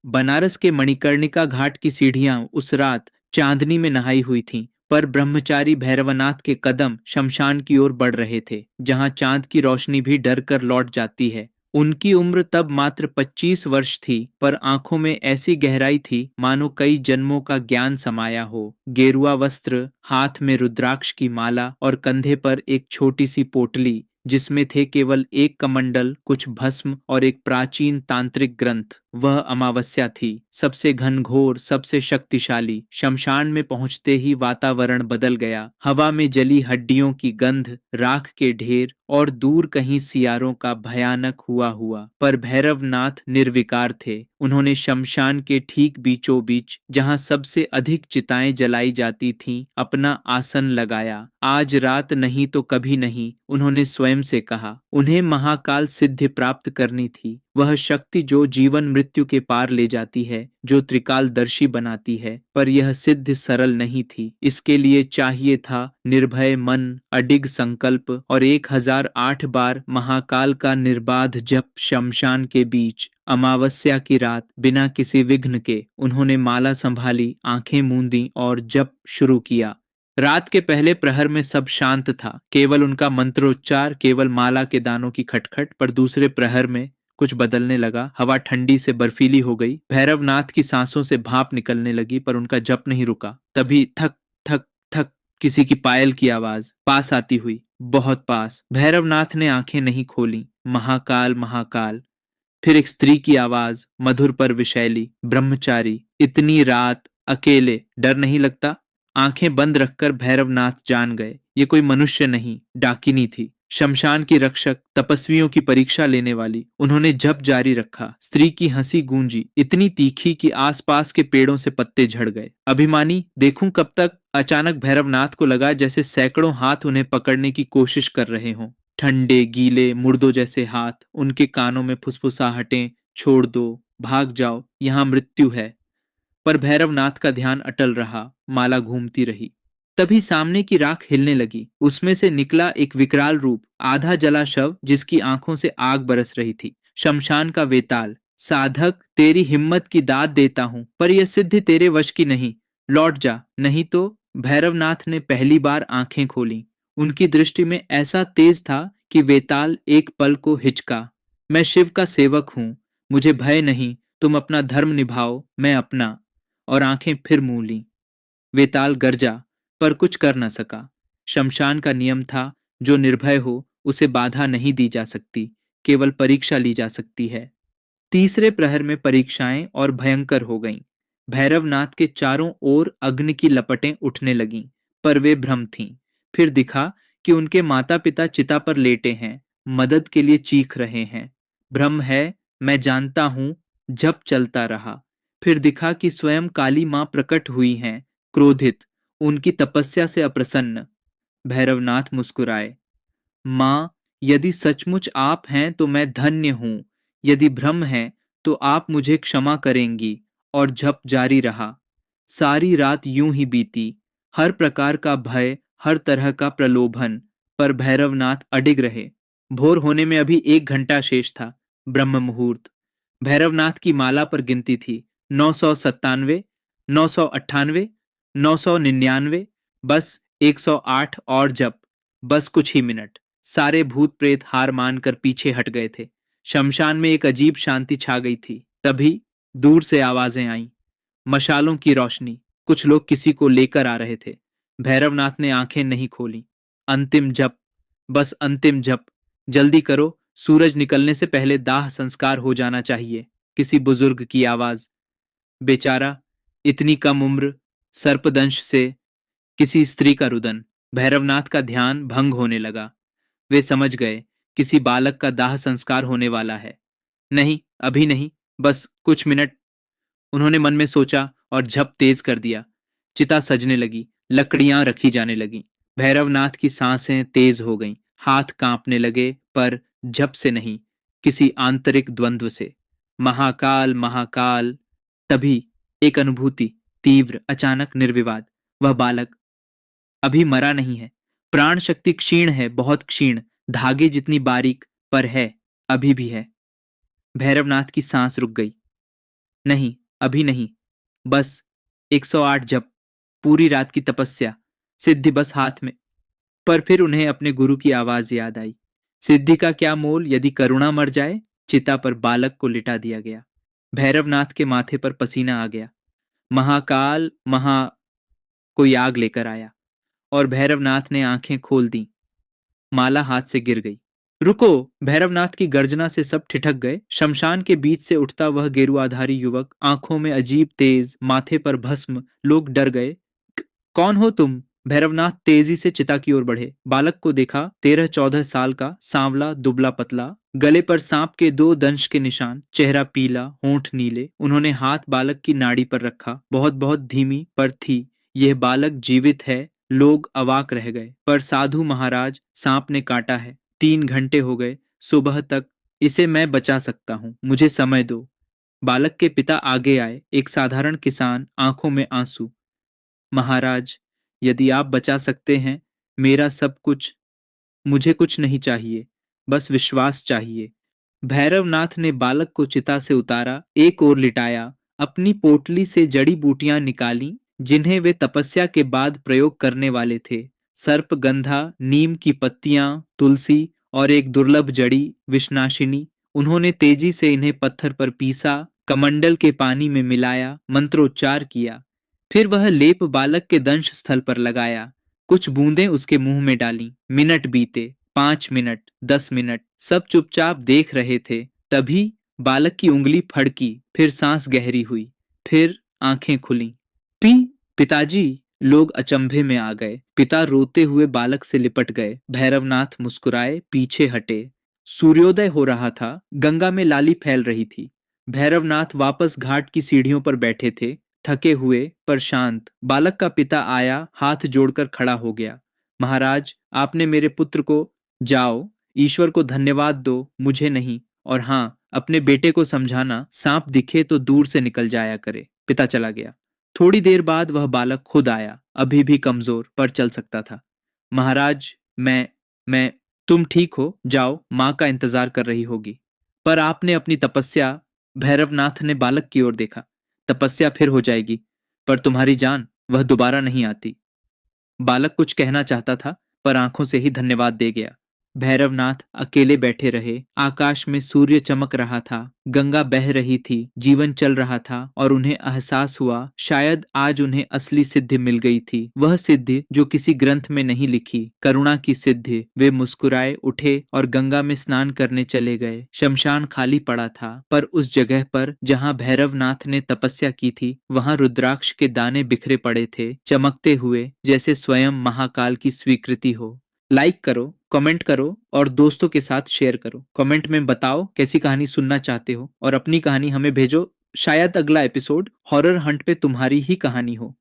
बनारस के मणिकर्णिका घाट की सीढ़ियां उस रात चांदनी में नहाई हुई थीं, पर ब्रह्मचारी भैरवनाथ के कदम शमशान की ओर बढ़ रहे थे, जहां चांद की रोशनी भी डर कर लौट जाती है। उनकी उम्र तब मात्र 25 वर्ष थी, पर आंखों में ऐसी गहराई थी मानो कई जन्मों का ज्ञान समाया हो। गेरुआ वस्त्र, हाथ में रुद्राक्ष की माला और कंधे पर एक छोटी सी पोटली जिसमें थे केवल एक कमंडल, कुछ भस्म और एक प्राचीन तांत्रिक ग्रंथ। वह अमावस्या थी, सबसे घनघोर, सबसे शक्तिशाली। शमशान में पहुंचते ही वातावरण बदल गया। हवा में जली हड्डियों की गंध, राख के ढेर और दूर कहीं सियारों का भयानक हुआ पर भैरवनाथ निर्विकार थे। उन्होंने शमशान के ठीक बीचों बीच, जहां सबसे अधिक चिताएं जलाई जाती थीं, अपना आसन लगाया। आज रात नहीं तो कभी नहीं, उन्होंने स्वयं से कहा। उन्हें महाकाल सिद्धि प्राप्त करनी थी, वह शक्ति जो जीवन मृत्यु के पार ले जाती है, जो त्रिकालदर्शी बनाती है। पर यह सिद्ध सरल नहीं थी। इसके लिए चाहिए था निर्भय मन, अडिग संकल्प और 1008 बार महाकाल का निर्बाध जप। शमशान के बीच अमावस्या की रात, बिना किसी विघ्न के उन्होंने माला संभाली, आंखें मूंदी और जप शुरू किया। रात के पहले प्रहर में सब शांत था, केवल उनका मंत्रोच्चार, केवल माला के दानों की खटखट। पर दूसरे प्रहर में कुछ बदलने लगा। हवा ठंडी से बर्फीली हो गई। भैरवनाथ की सांसों से भाप निकलने लगी, पर उनका जप नहीं रुका। तभी थक थक थक, किसी की पायल की आवाज पास आती हुई, बहुत पास। भैरवनाथ ने आंखें नहीं खोली। महाकाल महाकाल। फिर एक स्त्री की आवाज, मधुर पर विषैली, ब्रह्मचारी, इतनी रात अकेले डर नहीं लगता? आंखें बंद रखकर भैरवनाथ जान गए, ये कोई मनुष्य नहीं, डाकिनी थी, शमशान की रक्षक, तपस्वियों की परीक्षा लेने वाली। उन्होंने जप जारी रखा। स्त्री की हंसी गूंजी, इतनी तीखी कि आसपास के पेड़ों से पत्ते झड़ गए। अभिमानी, देखूं कब तक? अचानक भैरवनाथ को लगा जैसे सैकड़ों हाथ उन्हें पकड़ने की कोशिश कर रहे हों। ठंडे, गीले, मुर्दों जैसे हाथ। उनके कानों में फुसफुसाहटें, छोड़ दो, भाग जाओ, यहां मृत्यु है। पर भैरवनाथ का ध्यान अटल रहा। माला घूमती रही। तभी सामने की राख हिलने लगी। उसमें से निकला एक विकराल रूप, आधा जला शव जिसकी आंखों से आग बरस रही थी। शमशान का वेताल, साधक, तेरी हिम्मत की दाद देता हूं, पर यह सिद्धि तेरे वश की नहीं। लौट जा, नहीं तो। भैरवनाथ ने पहली बार आंखें खोली। उनकी दृष्टि में ऐसा तेज था कि वेताल एक पल को हिचका। मैं शिव का सेवक हूं, मुझे भय नहीं, तुम अपना धर्म निभाओ, मैं अपना। और आंखें फिर मूं लीं। वेताल गरजा, पर कुछ कर न सका। शमशान का नियम था, जो निर्भय हो उसे बाधा नहीं दी जा सकती, केवल परीक्षा ली जा सकती है। तीसरे प्रहर में परीक्षाएं और भयंकर हो गईं। भैरवनाथ के चारों ओर अग्नि की लपटें उठने लगीं, पर वे भ्रम थीं। फिर दिखा कि उनके माता पिता चिता पर लेटे हैं, मदद के लिए चीख रहे हैं। भ्रम है, मैं जानता हूं। जब चलता रहा। फिर दिखा कि स्वयं काली मां प्रकट हुई हैं, क्रोधित, उनकी तपस्या से अप्रसन्न। भैरवनाथ मुस्कुराए। मां, यदि सचमुच आप हैं तो मैं धन्य हूं, यदि भ्रम है तो आप मुझे क्षमा करेंगी। और जप जारी रहा। सारी रात यूं ही बीती। हर प्रकार का भय, हर तरह का प्रलोभन, पर भैरवनाथ अडिग रहे। भोर होने में अभी 1 घंटा शेष था। ब्रह्म मुहूर्त। भैरवनाथ की माला पर गिनती थी, 997, 998, 999। बस 108 और जप। बस कुछ ही मिनट। सारे भूत प्रेत हार मानकर पीछे हट गए थे। शमशान में एक अजीब शांति छा गई थी। तभी दूर से आवाजें आईं, मशालों की रोशनी। कुछ लोग किसी को लेकर आ रहे थे। भैरवनाथ ने आंखें नहीं खोली। अंतिम जप, बस अंतिम जप। जल्दी करो, सूरज निकलने से पहले दाह संस्कार हो जाना चाहिए। किसी बुजुर्ग की आवाज। बेचारा, इतनी कम उम्र, सर्पदंश से। किसी स्त्री का रुदन। भैरवनाथ का ध्यान भंग होने लगा। वे समझ गए, किसी बालक का दाह संस्कार होने वाला है। नहीं, अभी नहीं, बस कुछ मिनट। उन्होंने मन में सोचा और झप तेज कर दिया। चिता सजने लगी, लकड़ियां रखी जाने लगीं। भैरवनाथ की सांसें तेज हो गईं, हाथ कांपने लगे, पर झप से नहीं, किसी आंतरिक द्वंद्व से। महाकाल महाकाल। तभी एक अनुभूति, तीव्र, अचानक, निर्विवाद। वह बालक अभी मरा नहीं है। प्राण शक्ति क्षीण है, बहुत क्षीण, धागे जितनी बारीक, पर है, अभी भी है। भैरवनाथ की सांस रुक गई। नहीं, अभी नहीं। बस 108 जप, पूरी रात की तपस्या, सिद्धि बस हाथ में। पर फिर उन्हें अपने गुरु की आवाज याद आई। सिद्धि का क्या मोल यदि करुणा मर जाए? चिता पर बालक को लिटा दिया गया। भैरवनाथ के माथे पर पसीना आ गया। महाकाल महा कोई आग लेकर आया और भैरवनाथ ने आंखें खोल दी। माला हाथ से गिर गई। रुको! भैरवनाथ की गर्जना से सब ठिठक गए। शमशान के बीच से उठता वह गेरुआधारी युवक, आंखों में अजीब तेज, माथे पर भस्म। लोग डर गए। कौन हो तुम? भैरवनाथ तेजी से चिता की ओर बढ़े। बालक को देखा, 13-14 साल का, सांवला, दुबला पतला, गले पर सांप के 2 दंश के निशान, चेहरा पीला, होंठ नीले। उन्होंने हाथ बालक की नाड़ी पर रखा। बहुत बहुत धीमी पर थी। यह बालक जीवित है। लोग अवाक रह गए। पर साधु महाराज, सांप ने काटा है। 3 घंटे हो गए, सुबह तक। इसे मैं बचा सकता हूँ, मुझे समय दो। बालक के पिता आगे आए, एक साधारण किसान, आंखों में आंसू। महाराज, यदि आप बचा सकते हैं मेरा सब कुछ, मुझे कुछ नहीं चाहिए, बस विश्वास चाहिए। भैरवनाथ ने बालक को चिता से उतारा, एक ओर लिटाया, अपनी पोटली से जड़ी बूटियां निकाली जिन्हें वे तपस्या के बाद प्रयोग करने वाले थे। सर्पगंधा, नीम की पत्तियां, तुलसी और एक दुर्लभ जड़ी विषनाशिनी। उन्होंने तेजी से इन्हें पत्थर पर पीसा, कमंडल के पानी में मिलाया, मंत्रोच्चार किया। फिर वह लेप बालक के दंश स्थल पर लगाया, कुछ बूंदें उसके मुंह में डाली। मिनट बीते, 5 मिनट, 10 मिनट, सब चुपचाप देख रहे थे। तभी बालक की उंगली फड़की, फिर सांस गहरी हुई, फिर आंखें खुली। पी पिताजी! लोग अचंभे में आ गए। पिता रोते हुए बालक से लिपट गए। भैरवनाथ मुस्कुराए, पीछे हटे। सूर्योदय हो रहा था, गंगा में लाली फैल रही थी। भैरवनाथ वापस घाट की सीढ़ियों पर बैठे थे, थके हुए पर शांत। बालक का पिता आया, हाथ जोड़कर खड़ा हो गया। महाराज, आपने मेरे पुत्र को, जाओ, ईश्वर को धन्यवाद दो, मुझे नहीं। और हाँ, अपने बेटे को समझाना, सांप दिखे तो दूर से निकल जाया करे। पिता चला गया। थोड़ी देर बाद वह बालक खुद आया, अभी भी कमजोर पर चल सकता था। महाराज, मैं तुम ठीक हो, जाओ, माँ का इंतजार कर रही होगी। पर आपने अपनी तपस्या, भैरवनाथ ने बालक की ओर देखा, तपस्या फिर हो जाएगी, पर तुम्हारी जान, वह दोबारा नहीं आती। बालक कुछ कहना चाहता था, पर आंखों से ही धन्यवाद दे गया। भैरवनाथ अकेले बैठे रहे। आकाश में सूर्य चमक रहा था, गंगा बह रही थी, जीवन चल रहा था और उन्हें एहसास हुआ शायद आज उन्हें असली सिद्धि मिल गई थी। वह सिद्धि जो किसी ग्रंथ में नहीं लिखी, करुणा की सिद्धि। वे मुस्कुराए, उठे और गंगा में स्नान करने चले गए। शमशान खाली पड़ा था, पर उस जगह पर जहां भैरवनाथ ने तपस्या की थी, वहां रुद्राक्ष के दाने बिखरे पड़े थे, चमकते हुए, जैसे स्वयं महाकाल की स्वीकृति हो। लाइक करो, कमेंट करो और दोस्तों के साथ शेयर करो। कमेंट में बताओ कैसी कहानी सुनना चाहते हो और अपनी कहानी हमें भेजो। शायद अगला एपिसोड हॉरर हंट पे तुम्हारी ही कहानी हो।